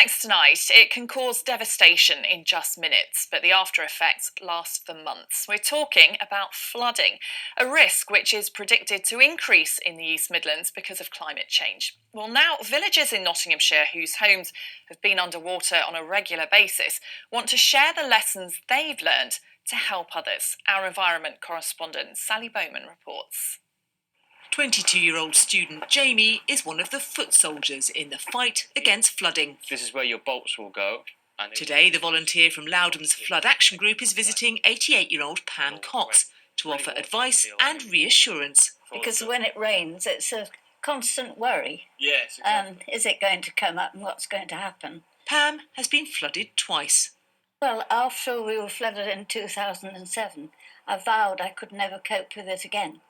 Next tonight, it can cause devastation in just minutes, but the after effects last for months. We're talking about flooding, a risk which is predicted to increase in the East Midlands because of climate change. Well, now villagers in Nottinghamshire whose homes have been underwater on a regular basis want to share the lessons they've learned to help others. Our environment correspondent Sally Bowman reports. 22-year-old student Jamie is one of the foot soldiers in the fight against flooding. This is where your bolts will go. Today, the volunteer from Lowdham's Flood Action Group is visiting 88-year-old Pam Cox to offer advice and reassurance. Because when it rains, it's a constant worry. Yes, exactly. Is it going to come up and what's going to happen? Pam has been flooded twice. Well, after we were flooded in 2007, I vowed I could never cope with it again.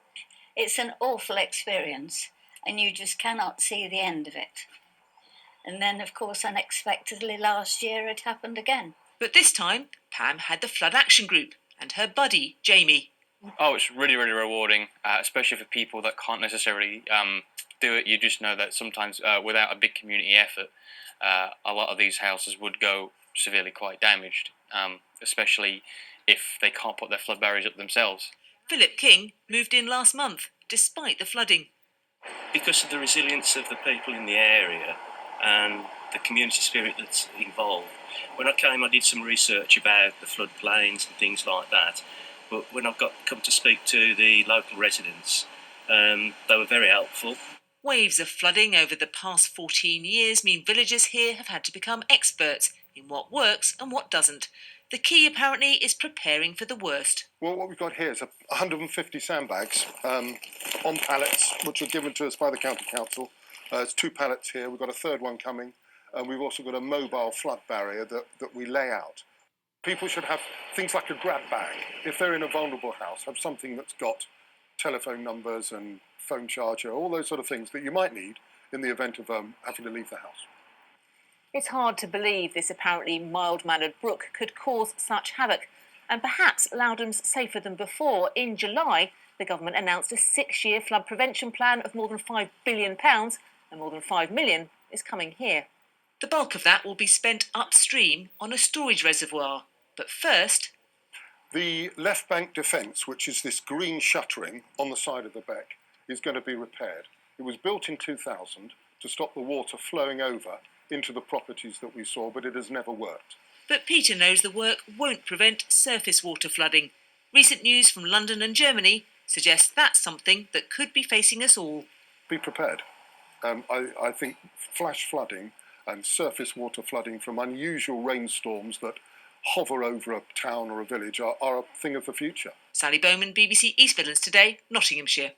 It's an awful experience, and you just cannot see the end of it. And then, of course, unexpectedly last year it happened again. But this time, Pam had the Flood Action Group and her buddy, Jamie. Oh, it's really, really rewarding, especially for people that can't necessarily do it. You just know that sometimes without a big community effort, a lot of these houses would go severely quite damaged, especially if they can't put their flood barriers up themselves. Philip King moved in last month, despite the flooding. Because of the resilience of the people in the area and the community spirit that's involved. When I came, I did some research about the floodplains and things like that. But when I've come to speak to the local residents, they were very helpful. Waves of flooding over the past 14 years mean villagers here have had to become experts in what works and what doesn't. The key, apparently, is preparing for the worst. Well, what we've got here is 150 sandbags on pallets, which are given to us by the County Council. There's 2 pallets here. We've got a third one coming. And we've also got a mobile flood barrier that we lay out. People should have things like a grab bag. If they're in a vulnerable house, have something that's got telephone numbers and phone charger, all those sort of things that you might need in the event of having to leave the house. It's hard to believe this apparently mild-mannered brook could cause such havoc. And perhaps Lowdham's safer than before. In July, the government announced a 6-year flood prevention plan of more than £5 billion, and more than £5 million is coming here. The bulk of that will be spent upstream on a storage reservoir. But first, the left bank defence, which is this green shuttering on the side of the beck, is going to be repaired. It was built in 2000 to stop the water flowing over into the properties that we saw, but it has never worked. But Peter knows the work won't prevent surface water flooding. Recent news from London and Germany suggests that's something that could be facing us all. Be prepared. I think flash flooding and surface water flooding from unusual rainstorms that hover over a town or a village are a thing of the future. Sally Bowman, BBC East Midlands Today, Nottinghamshire.